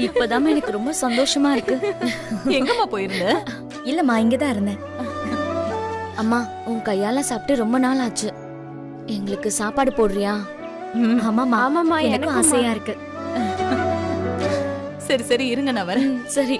இப்பதான் எனக்கு ரொம்ப சந்தோஷமா இருக்கு. எங்கம்மா போயிருந்த? இல்லம்மா, இங்கதான் இருந்தேன். அம்மா, உன் கையால சாப்பிட்டு ரொம்ப நாள் ஆச்சு. எங்களுக்கு சாப்பாடு போடுறியா? ஆமாமா ஆமாமா, எனக்கும் ஆசையா இருக்கு. சரி சரி இருங்க, நான் வரேன். சரி.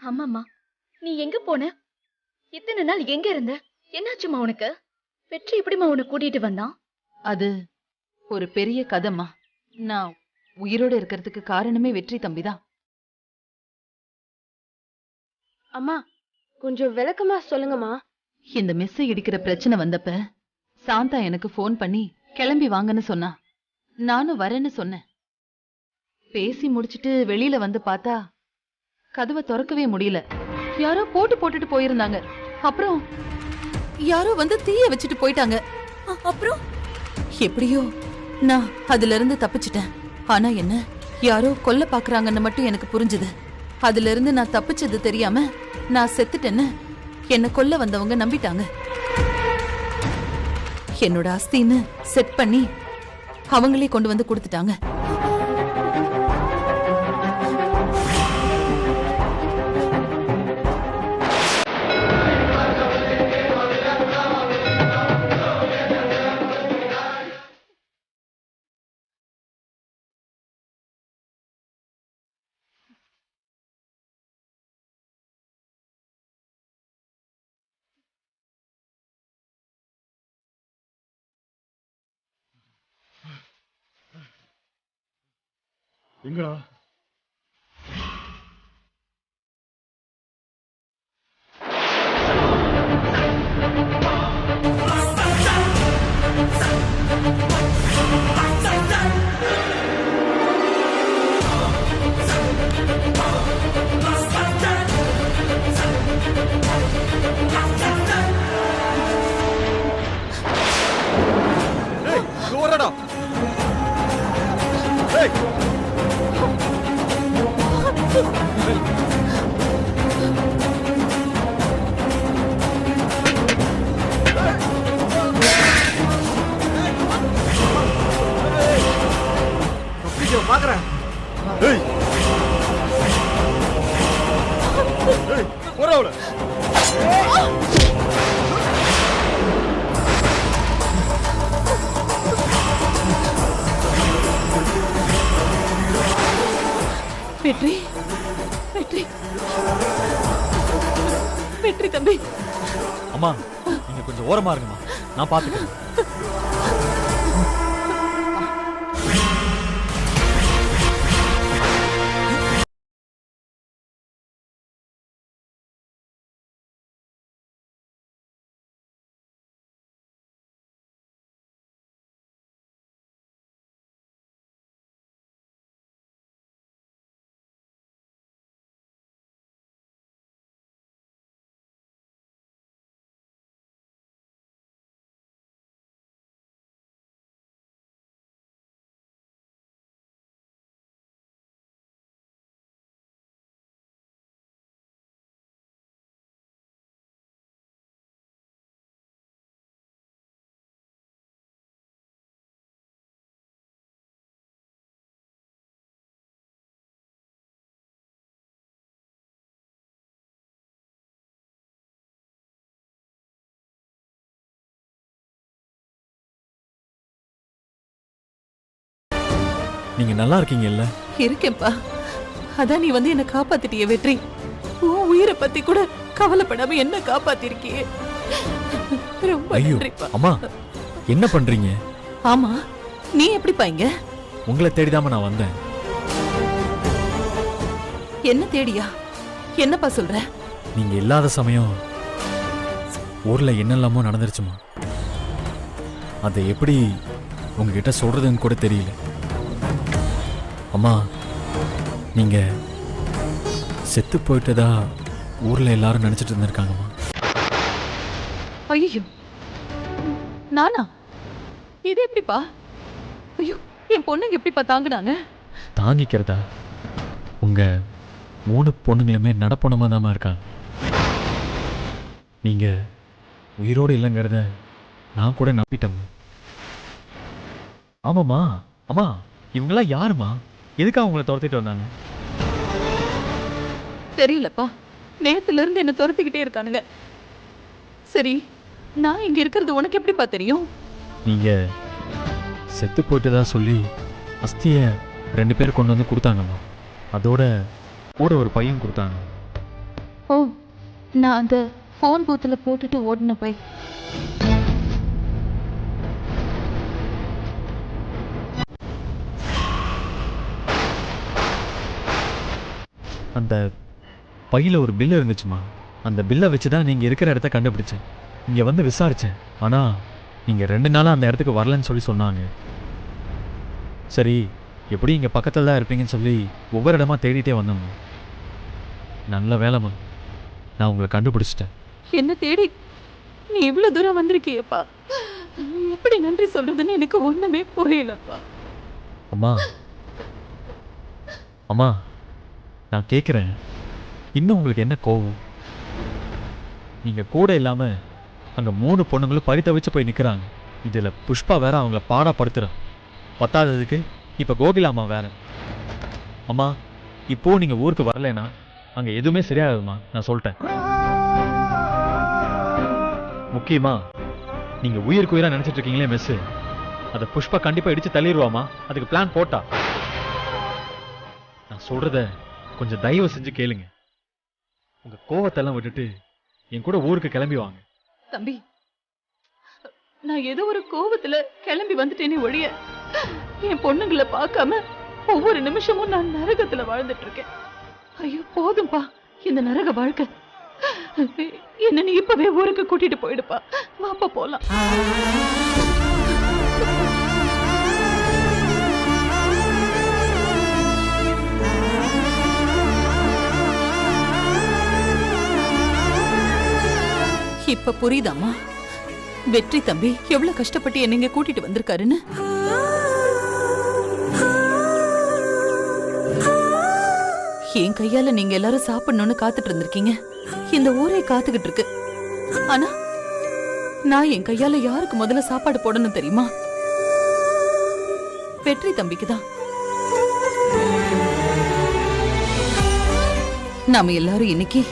ஆமாமா, நீ எங்க போன? இத்தனை நாள் எங்க இருந்த? என்னாச்சுமா உனக்கு? வெற்றி எப்படிமா உன்னை கூட்டிட்டு வந்தான்? அது ஒரு பெரிய கதைம்மா. நான் உயிரோட இருக்கிறதுக்கு காரணமே வெற்றி தம்பிதான். அம்மா, கொஞ்சம் விளக்கமா சொல்லுங்கம்மா. இந்த மெஸ் இடிக்கிற பிரச்சனை வந்தப்ப சாந்தா எனக்கு ஃபோன் பண்ணி கிளம்பி வாங்கன்னு சொன்னா. நானும் வரேன்னு சொன்னேன். பேசி முடிச்சிட்டு வெளியில வந்து பார்த்தா கதவை திறக்கவே முடியல. யாரோ போட்டுட்டு போயிருந்தாங்க. அப்புறம் யாரோ வந்து தீய வச்சுட்டு போயிட்டாங்க. அப்புறம் எப்படியோ நான் அதுல இருந்து தப்பிச்சிட்டேன். ஆனா என்ன, யாரோ கொல்ல பாக்குறாங்கன்னு மட்டும் எனக்கு புரிஞ்சுது. அதுல இருந்து நான் தப்பிச்சது தெரியாம நான் செத்துட்டேன்னு என்ன கொல்ல வந்தவங்க நம்பிட்டாங்க. என்னோட அஸ்தின்னு செட் பண்ணி அவங்களே கொண்டு வந்து கொடுத்துட்டாங்க. எங்கடா? ஏய், ஓரடா. ஏய், பாக்குறேன். ஏய், ஏய், போறவள. வெற்றி, வெற்றி, வெற்றி தம்பி. அம்மா, நீங்க கொஞ்சம் ஓரமா இருங்கம்மா, நான் பாத்துக்கிறேன். நீங்க நல்லா இருக்கீங்கல்ல? இருக்கேன்ப்பா. அதான் நீ வந்து என்ன காப்பாத்திட்டிய வெற்றி. உன் உயிரை பத்தி கூட கவலைப்படாம என்ன காப்பாத்திருக்கியே. ரொம்ப ஐயோ நன்றிப்பா. அம்மா என்ன பண்றீங்க? ஆமா, நீ எப்படி பாங்க? உங்களை தேடிதாம நான் வந்தேன். என்ன தேடியா? என்னப்பா சொல்ற? நீங்க இல்லாத சமயம் ஊர்ல என்னெல்லாமோ நடந்துருச்சுமா. அதை எப்படி உங்ககிட்ட சொல்றதுன்னு கூட தெரியல. அம்மா நீங்க செத்து போயிட்டதா ஊர்ல எல்லாரும் நினைச்சிட்டு இருந்திருக்காங்கம்மா. ஐயோ, நானா? இது எப்படிப்பா? ஐயோ, என் பொண்ணுங்க எப்படிப்பா தாங்குனாங்க? தாங்கிக்கிறதா? உங்க 3 பொண்ணுங்களுமே நடப்பணமா தாமா இருக்காங்க. நீங்க உயிரோடு இல்லைங்கிறத நான் கூட நம்பிட்டேன். ஆமாம்மா. அம்மா இவங்கெல்லாம் யாருமா? எதுக்காக உங்களை துரத்திட்டு வந்தாங்க? தெரியலப்பா, நேத்துல இருந்து என்ன துரத்திக்கிட்டே இருக்கானுங்க. சரி, நான் இங்க இருக்கிறது உனக்கு எப்படிப்பா தெரியும்? நீங்க செத்து போயிட்டதா சொல்லி அஸ்தியை 2 பேர் கொண்டு வந்து கொடுத்தாங்கம்மா. அதோட கூட ஒரு பையன் கொடுத்தாங்க. ஓ, நான் அந்த ஃபோன் பூத்துல போட்டுட்டு ஓடின போய். அந்த பையில ஒரு பில் இருந்துச்சுமா. அந்த பில்லை வச்சு தான் நீங்கள் இருக்கிற இடத்த கண்டுபிடிச்சேன். இங்கே வந்து விசாரித்தேன். ஆனால் நீங்கள் 2 நாளாக அந்த இடத்துக்கு வரலன்னு சொல்லி சொன்னாங்க. சரி, எப்படி இங்கே பக்கத்தில் தான் இருப்பீங்கன்னு சொல்லி ஒவ்வொரு இடமா தேடிட்டே வந்தோம்மா. நல்ல வேலைம்மா, நான் உங்களை கண்டுபிடிச்சிட்டேன். என்ன தேடி நீ இவ்வளவு தூரம் வந்திருக்கியப்பா. எப்படி நன்றி சொல்றதுன்னு எனக்கு ஒண்ணுமே புரியலப்பா. அம்மா அம்மா நான் கேட்குறேன், இன்னும் உங்களுக்கு என்ன கோவம்? நீங்கள் கூட இல்லாமல் அங்கே 3 பொண்ணுங்களும் பரிதவிச்சு போய் நிற்கிறாங்க. இதில் புஷ்பா வேற அவங்கள பாடாப்படுத்துகிறான். பத்தாததுக்கு இப்போ கோகிலாம்மா வேற. அம்மா இப்போது நீங்கள் ஊருக்கு வரலைன்னா அங்கே எதுவுமே சரியாகுதும்மா, நான் சொல்லிட்டேன். முக்கியமா நீங்கள் உயிருக்கு உயிராக நினச்சிட்டு இருக்கீங்களே மெஸ்ஸு, அதை புஷ்பா கண்டிப்பாக இடித்து தள்ளிடுவாமா. அதுக்கு பிளான் போட்டா. நான் சொல்கிறத கொஞ்சம் தயவு செஞ்சு கேளுங்க. உங்கள் கோவத்தெல்லாம் விட்டுட்டு என் கூட ஊருக்கு கிளம்பி வாங்க. தம்பி, நான் ஏதோ ஒரு கோவத்துல கிளம்பி வந்துட்டேனே ஒழிய என் பொண்ணுங்களை பார்க்காம ஒவ்வொரு நிமிஷமும் நான் நரகத்துல வாழ்ந்துட்டு இருக்கேன். ஐயோ போதும்பா இந்த நரக வாழ்க்கை. என்ன நீ இப்பவே ஊருக்கு கூட்டிட்டு போயிடுப்பா. வாப்பா போலாம். இப்ப புரியுதாமா வெற்றி தம்பி எவ்வளவு கஷ்டப்பட்டு என்ன இங்க கூட்டிட்டு வந்திருக்காருன்னு? என் கையால நீங்க எல்லாரும் சாப்பிடணும்னு காத்துட்டு இருந்திருக்கீங்க. இந்த ஊரே காத்துக்கிட்டு இருக்கு. ஆனா நான் என் கையால யாருக்கு முதல்ல சாப்பாடு போடணும் தெரியுமா? வெற்றி தம்பிக்குதான். நாம எல்லாரும் இன்னைக்கு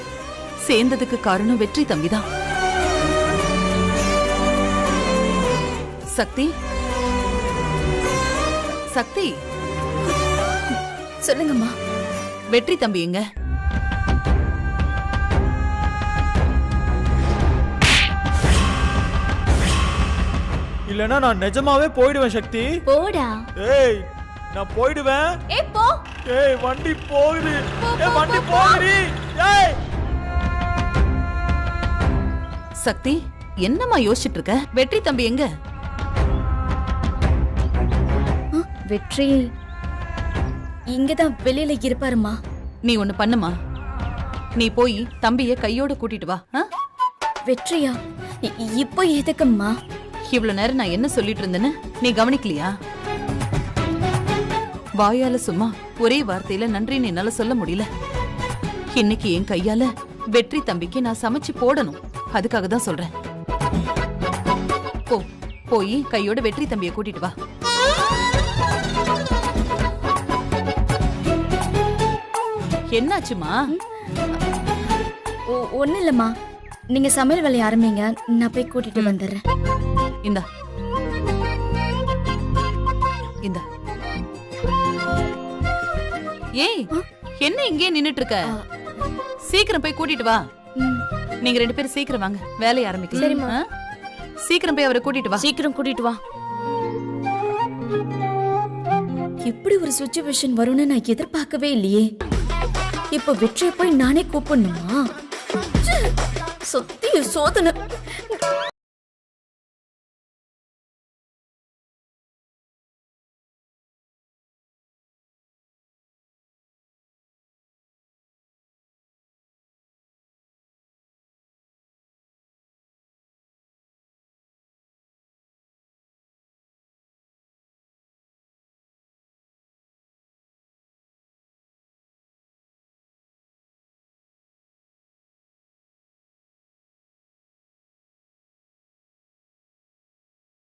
சேர்ந்ததுக்கு காரணம் வெற்றி தம்பிதான். சக்தி, சக்தி, சொல்லுங்கம்மா. வெற்றி தம்பி எங்க? இல்லனா நான் நிஜமாவே போயிடுவேன் சக்தி. போடா. ஏய் நான் போயிடுவேன். ஏய் போ. ஏய் வண்டி போகுது. ஏய் வண்டி போகுது. ஏய் சக்தி, என்னம்மா யோசிச்சுட்டு இருக்க? வெற்றி தம்பி எங்க? வெற்றி இங்கதான் வெளியில இருப்பாருமா. நீ ஒண்ணு பண்ணுமா, நீ போய் தம்பிய கையோட கூட்டிட்டு வா. வெற்றியா? இப்போ எதுக்கும்மா? இவ்வளவு நேரம் நான் என்ன சொல்லிட்டு இருந்தேன்னு நீ கவனிக்கலையா? வாயால சும்மா ஒரே வார்த்தையில நன்றின்னு என்னால சொல்ல முடியல. இன்னைக்கு என் கையால வெற்றி தம்பிக்கு நான் சமைச்சு போடணும். அதுக்காக தான் சொல்றேன். போ, போய் கையோட வெற்றி தம்பிய கூட்டிட்டு வா. என்னாச்சுமா? ஒண்ணு இல்லம்மா, நீங்க சமையல் வேலையை ஆரம்பிங்க, நான் போய் கூட்டிட்டு வந்துடுறேன். இந்தா இந்தா. ஏய் என்ன இங்கே நின்னுட்டு இருக்க? சீக்கிரம் போய் கூட்டிட்டு வா. நீங்க 2 பேரும் சீக்கிரம் வாங்க, வேலையை ஆரம்பிக்கலாம். சரிம்மா. சீக்கிரம் போய் அவரை கூட்டிட்டு வா. சீக்கிரம் கூட்டிட்டு வா. இப்படி ஒரு சிச்சுவேஷன் வரும்னு நான் எதிர்பார்க்கவே இல்லையே. இப்ப வெற்றியை போய் நானே கூப்பிடணுமா? சத்திய சோதனை.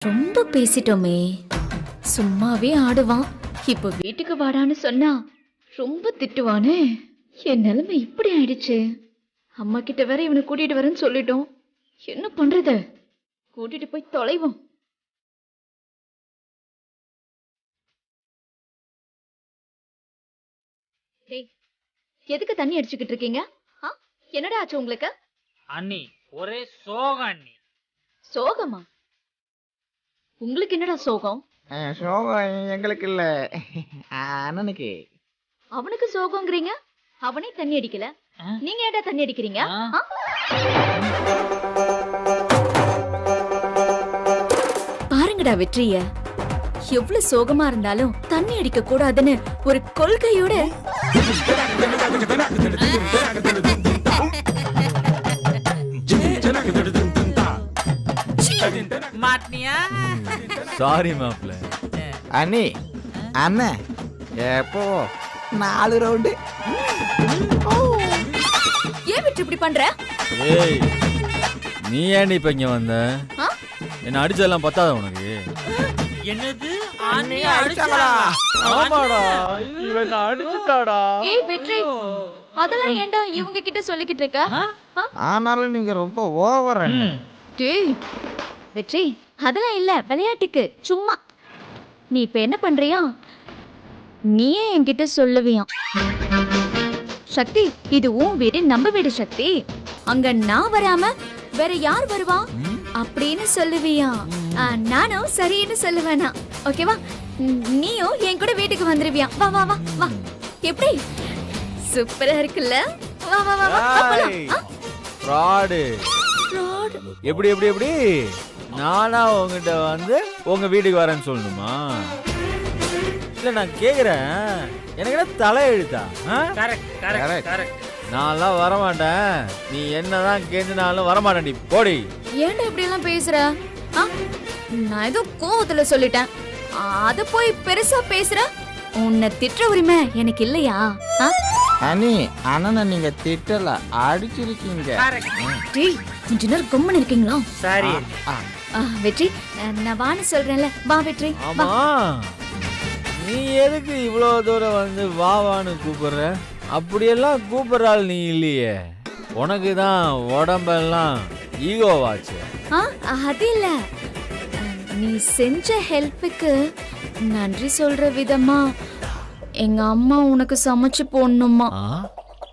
ரொம்ப பேசிட்டோமே. சும்மாவே ஆடுவான். இப்ப வீட்டுக்கு வாடான்னு சொன்னா ரொம்ப திட்டுவானே. என் நிலைமை இப்படி ஆயிடுச்சு. அம்மா கிட்ட வேற இவனை கூட்டிட்டு வரேன்னு சொல்லிட்டோம். என்ன பண்றது? கூட்டிட்டு போய் தொலைவோம். எதுக்கு தண்ணி அடிச்சுக்கிட்டு இருக்கீங்க? என்னடா ஆச்சு உங்களுக்கு? அண்ணி ஒரே சோகம் அண்ணி. சோகமா? உங்களுக்கு என்னடா சோகம்? சோகம் எங்களுக்கு இல்ல, அண்ணனுக்கு. அவனுக்கு சோகங்கிறீங்க? அவனே தண்ணி அடிக்கல, நீங்க ஏன்டா தண்ணி அடிக்கிறீங்க? பாருங்கடா வெற்றிய, எவ்வளவு சோகமா இருந்தாலும் தண்ணி அடிக்க கூடாதுன்னு ஒரு கொள்கையோட மாட்டினியா? சாரி மாப்ள. அண்ணி அண்ணன் எப்போ 4 ரவுண்டு. ஏன் வெற்றி இப்படி பண்ற? ஏய் நீ ஏன்டி இப்ப இங்க வந்த? என்ன அடிச்சதெல்லாம் பத்தாத உனக்கு? என்னது அண்ணி அடிச்சாங்களா? ஆமாடா, இவன் அடிச்சுட்டாடா. ஏய் வெற்றி, அதெல்லாம் ஏன்டா இவங்க கிட்ட சொல்லிக்கிட்டு இருக்க? ஆனாலும் நீங்க ரொம்ப ஓவர் அண்ணி. டேய் வெற்றி, அதெல்லாம் இல்ல, விளையாட்டுக்கு சும்மா. நீ இப்ப என்ன பண்றியா? நீயே என்கிட்ட சொல்லுவியா? சக்தி, இது உன் வீடு, நம்ம வீடு சக்தி. அங்க நான் வராம வேற யார் வருவா அப்படின்னு சொல்லுவியா? நானும் சரின்னு சொல்லுவேனா? ஓகேவா? நீயும் என் கூட வீட்டுக்கு வந்துருவியா? வா வா வா வா. எப்படி? சூப்பரா இருக்குல்ல? வா வா வா வா போலாம். ஃப்ராடு. எப்படி எப்படி எப்படி? நானா உங்ககிட்ட வந்து உங்க வீட்டுக்கு வரேன்னு சொல்லணுமா? இல்ல நான் கேக்குறேன், எனக்கு என்ன தலையெழுத்தா? Correct correct correct. நான்லாம் வரமாட்டேன். நீ என்னதான் கேட்டுனாலும் வரமாட்டேன். நீ போடி. ஏன்டா இப்படி எல்லாம் பேசுற? நான் ஏதோ கோவத்துல சொல்லிட்டேன், அத போய் பெருசா பேசுற. உன்னை திட்டுற உரிமை எனக்கு இல்லையா? அண்ணி அண்ணனை நீங்க திட்டல, அடிச்சிருக்கீங்க. டேய், கொஞ்ச நேரம் கம்மன் இருக்கீங்களா? சரி வெற்றி, நான் வான்னு சொல்றேன்ல, வா வெற்றி வா. ஆமா, நீ எதுக்கு இவ்வளவு தூரம் வந்து வா வான்னு கூப்பிடுற? அப்படியெல்லாம் கூப்பிடுறாள் நீ இல்லையே. உனக்கு தான் உடம்பெல்லாம் ஈகோவாச்சு. அது இல்ல, நீ செஞ்ச ஹெல்ப்புக்கு நன்றி சொல்ற விதமா எங்க அம்மா உனக்கு சமைச்சு போடணுமா.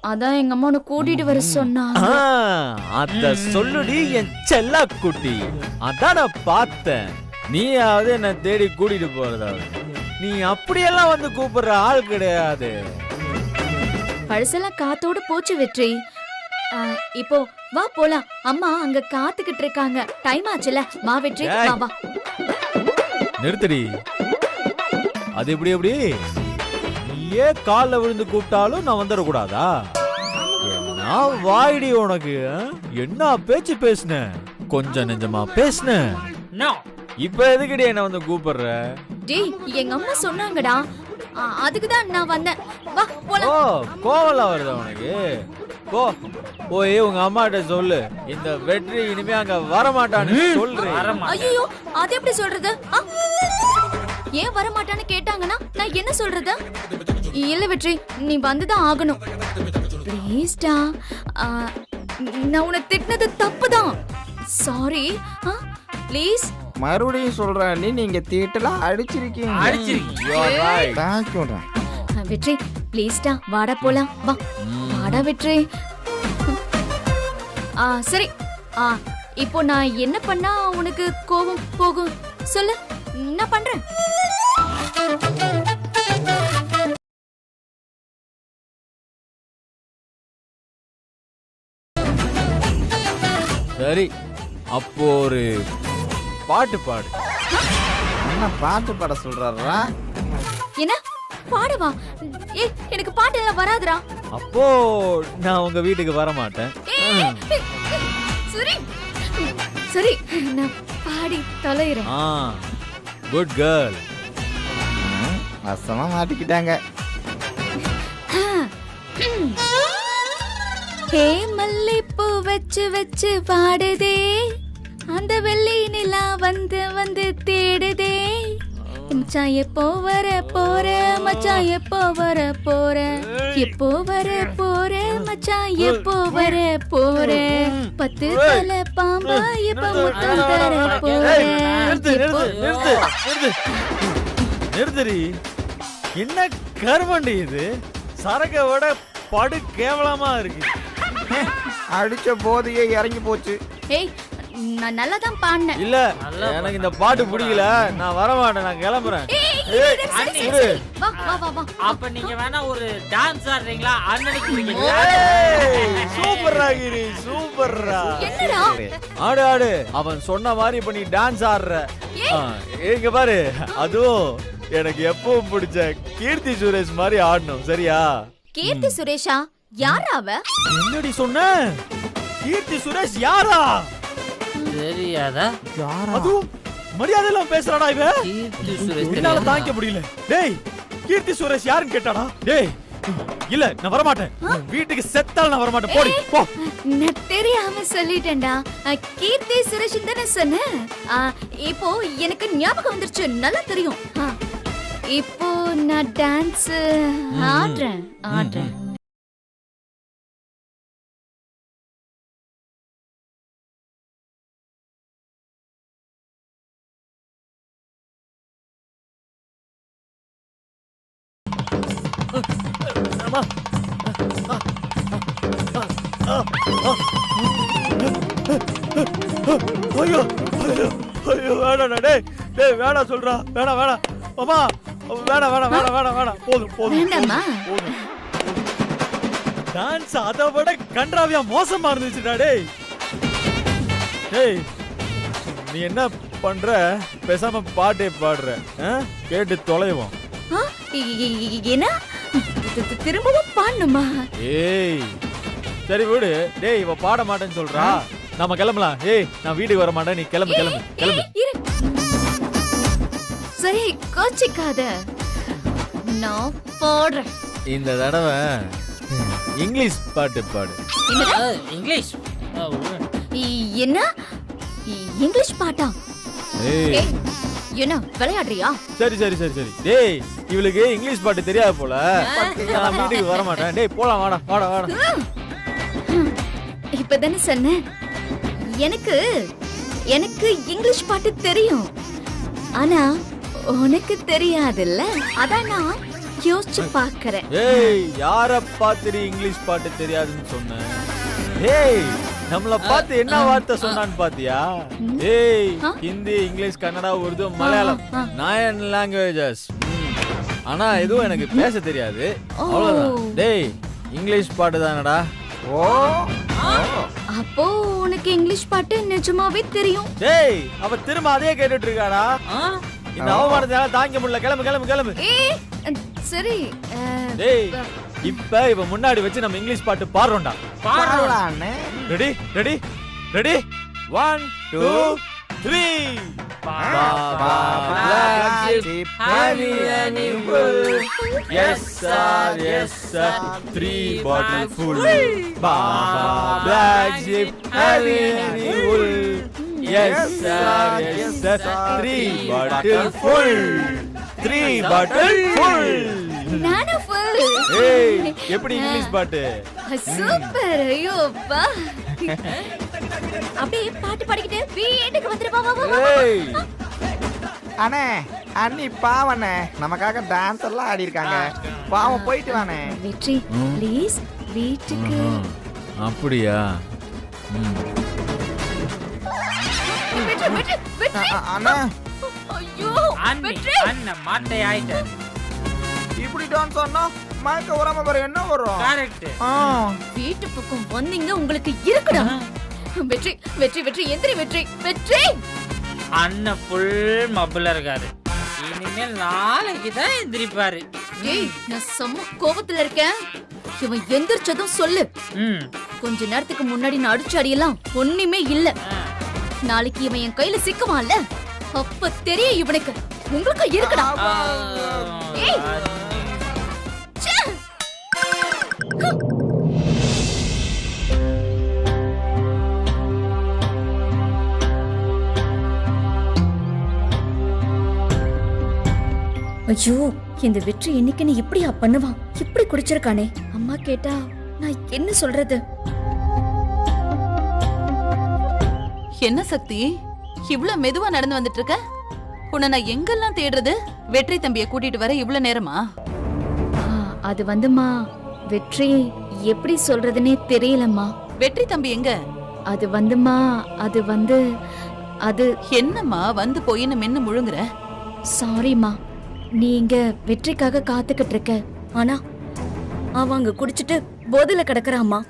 அதான் எங்க அம்மா உனக்கு கூட்டிட்டு வர சொன்னாங்க. அத சொல்லுடி என் செல்ல குட்டி. அதான் நான் பார்த்தேன். நீயாவது என்ன தேடி கூட்டிட்டு போறதாவது. நீ அப்படியெல்லாம் வந்து கூப்பிடுற ஆள் கிடையாது. பழசெல்லாம் காத்தோட போச்சு வெற்றி. இப்போ வா போலாம், அம்மா அங்க காத்துக்கிட்டு இருக்காங்க. டைம் ஆச்சுல, வா வெற்றி வா வா. நிறுத்தடி. அது எப்படி எப்படி? நீயே கால்ல விழுந்து கூப்பிட்டாலும் நான் வந்துடக்கூடாதா? என்ன வாய்டி உனக்கு? என்ன பேச்சு பேசுன? கொஞ்சம் நெஞ்சமா பேசுன. இப்ப எதுக்குடி என்ன வந்து கூப்பிடுற? டேய், எங்க அம்மா சொன்னாங்கடா, அதுக்குதான் நான் வந்தேன். வா போலாம். ஓ, கோவலா வருதா உனக்கு? போ போய் உங்க அம்மாட்ட சொல்லு, இந்த வெற்றி இனிமே அங்க வரமாட்டான்னு சொல்றேன். ஐயோ, அது எப்படி சொல்றது? ஏன் வரமாட்டான்னு கேட்டாங்கன்னா நான் என்ன சொல்றது? இல்ல வெற்றி, நீ வந்துதான் ஆகணும். ப்ளீஸ்டா, நான் உன்னை திட்டினது தப்புதான். சாரி. ப்ளீஸ். மறுபடியும் சொல்றேன், நீங்க திட்டல, அடிச்சிருக்கீங்க. You are right. தேங்க்யூடா வெற்றி, ப்ளீஸ்டா வாடா போலாம் வா வாடா வெற்றி சரி இப்போ நான் என்ன பண்ணா உனக்கு கோபம் போகும் சொல்லு நான் பண்றேன். சரி, அப்போ ஒரு பாட்டு பாடு. என்ன பாட்டு பாட சொல்றாரா? என்ன பாடவா? ஏய் எனக்கு பாட்டு எல்லாம் வராதுடா. அப்போ நான் உங்க வீட்டுக்கு வர மாட்டேன். சரி சரி நான் பாடி தொலைறேன். Good girl. வசமா மாட்டிக்கிட்டாங்க. ஹே மல்லிப்பூ வச்சு வச்சு பாடுதே, அந்த வெள்ளி நிலா வந்து வந்து தேடுதே, மச்சான் எப்போ வர போற, மச்சான் எப்போ வர போற, எப்போ வர போற, மச்சான் எப்போ வர போற, 10 தலை பாம்பா எப்ப முத்தம் தர போற. நிறுத்தரி. என்ன கர்மண்டி இது? சரக்க விட படு கேவலமா இருக்கு. அடிச்ச போதையே இறங்கி போச்சு. ஏய் நான் நல்லா தான் பாடினேன். இல்ல எனக்கு இந்த பாட்டு பிடிக்கல, நான் வர மாட்டேன், நான் கிளம்புறேன். வா வா வா வா. அப்ப நீங்க வேணா ஒரு டான்ஸ் ஆடுறீங்களா? அண்ணனுக்கு சூப்பர்ரா கிரி, சூப்பர்ரா. என்னடா ஆடு ஆடு. அவன் சொன்ன மாதிரி இப்ப நீ டான்ஸ் ஆடுற. இங்க பாரு, அதுவும் எனக்கு எப்பவும் பிடிச்ச கீர்த்தி சுரேஷ் மாதிரி ஆடணும், சரியா? கீர்த்தி சுரேஷா? யாரா அவ? என்னடி சொன்ன? கீர்த்தி சுரேஷ் யாரா? தெரியாதா? அதுவும் மரியாதை எல்லாம் பேசுறாடா இவ. கீர்த்தி சுரேஷ் என்னால தாங்க முடியல. டேய், கீர்த்தி சுரேஷ் யாருன்னு கேட்டாடா? டேய் இல்ல, நான் வர மாட்டேன். வீட்டுக்கு செத்தால் நான் வர மாட்டேன். போடி போ. நான் தெரியாம சொல்லிட்டேன்டா. கீர்த்தி சுரேஷ் தானே சொன்னேன். இப்போ எனக்கு ஞாபகம் வந்துருச்சு, நல்லா தெரியும். இப்போ நான் டான்ஸ் ஆடுறேன் ஆடுறேன். ஐயோ ஐயோ வேணாடா. டேய் டேய் வேணா சொல்றா. வேணா வேணா மாமா, வேணா வேணா வேணா வேணா வேணா. போதும் போதும் வேண்டாமா? போதும். டான்ஸ் அதை விட கன்றாவியா மோசமா இருந்துச்சுடா. டேய் டேய் நீ என்ன பண்ற? பேசாம பாட்டே பாடுற. கேட்டு தொலைவோம். என்ன திரும்பவும் பாடணுமா? ஏய் சரி விடு. டேய் இவ பாட மாட்டேன்னு சொல்றா, நாம கிளம்பலாம். ஏய் நான் வீட்டுக்கு வர மாட்டேன், நீ கிளம்பு கிளம்பு கிளம்பு. சரி கோச்சிக்காத, நான் போடுறேன். இந்த தடவை இங்கிலீஷ் பாட்டு பாடு. இங்கிலீஷ் என்ன இங்கிலீஷ் பாட்டா? ஏய் என்ன விளையாடுறியா? சரி சரி சரி சரி. டேய் இவளுக்கு இங்கிலீஷ் பாட்டு தெரியாது போல, நான் வீட்டுக்கு வர மாட்டேன். டேய் போலாம், வாடா வாடா வாடா. இப்பதானே சொன்னேன் எனக்கு எனக்கு இங்கிலீஷ் பாட்டு தெரியும், ஆனா உனக்கு தெரியாதுல்ல, அதான் நான் யோசிச்சு பாக்குறேன். ஏய் யார பாத்துடி இங்கிலீஷ் பாட்டு தெரியாதுன்னு சொன்ன? ஏய் நம்மள பார்த்து என்ன வார்த்தை சொன்னான்னு பாத்தியா? ஏய் ஹிந்தி, இங்கிலீஷ், கன்னடா, உருது, மலையாளம் 9 லாங்குவேஜஸ். ஆனா எதுவும் எனக்கு பேச தெரியாது, அவ்வளவுதான். டேய் இங்கிலீஷ் பாட்டு தானடா. ஓ அப்போ உனக்கு இங்கிலீஷ் பாட்டு நிஜமாவே தெரியும்? டேய் அவ திரும்ப அதே கேட்டுட்டு இருக்காடா. இந்த அவமானத்தால தாங்க முடியல. கிளம்பு கிளம்பு கிளம்பு. சரி டேய் இப்ப இவ முன்னாடி வச்சு நம்ம இங்கிலீஷ் பாட்டு பாடுறோம்டா. பாடலானே. Ready ready ready 1 2 3. Baba black sheep, any wool. Yes sir, 3 bottle full. Baba black sheep, any wool. Yes sir, 3 bottle full. 3 bottle full. நானு full. ஏய் எப்படி இங்கிலீஷ் பாட்டு? சூப்பர். ஐயோ பா. அப்படியே பாட்டு பாடிக்கிட்டு வீட்டுக்கு வந்துருவா. வா வா. ஏய் அண்ணே அண்ணி பாவண்ணே நமக்காக டான்ஸ் எல்லாம் ஆடி இருக்காங்க. பாவம் போயிட்டு வானே. வெற்றி ப்ளீஸ் வீட்டுக்கு. அப்படியா? ம். அண்ணா ஐயோ அண்ணன் மாட்டை ஆயிட்டாரு. இப்படி டான்ஸ் ஆனா மயக்க வராம வேற என்ன வரும்? கரெக்ட். வீட்டு பக்கம் வந்தீங்க உங்களுக்கு இருக்குடா. வெற்றி வெற்றி வெற்றி எந்திரி வெற்றி வெற்றி. அண்ணன் ஃபுல் மப்புல இருக்காரு. இனிமேல் நாளைக்கு தான் எந்திரிப்பாரு. ஏய் நான் செம்ம கோபத்துல இருக்கேன். இவன் எந்திரிச்சதும் சொல்லு. கொஞ்ச நேரத்துக்கு முன்னாடி நான் அடிச்ச அடியெல்லாம் ஒண்ணுமே இல்ல. நாளைக்கு இவன் என் கையில சிக்குவான்ல, அப்ப தெரியும் இவனுக்கு. உங்களுக்கு இருக்குடா. ஏய் ச்சே. ஐயோ இந்த வெற்றி என்னைக்குன்னு இப்படியா பண்ணுவான்? இப்படி குடிச்சிருக்கானே. அம்மா கேட்டா நான் என்ன சொல்றது? என்ன சக்தி, இவ்ளோ மெதுவா நடந்து வந்துட்டு இருக்க? உன்னை நான் எங்கெல்லாம் தேடுறது? வெற்றி தம்பிய கூட்டிட்டு வர இவ்ளோ நேரமா? அது வந்துமா வெற்றி எப்படி சொல்றதுன்னே தெரியலம்மா. வெற்றி தம்பி எங்க? அது வந்துமா அது என்னம்மா வந்து போயின்னு மென்னு முழுங்குற? சாரிம்மா, நீ இங்க வெற்றிக்காக காத்துக்கிட்டு இருக்க. ஆனா அவன் அங்க குடிச்சிட்டு போதையில கிடக்குறாம்மா.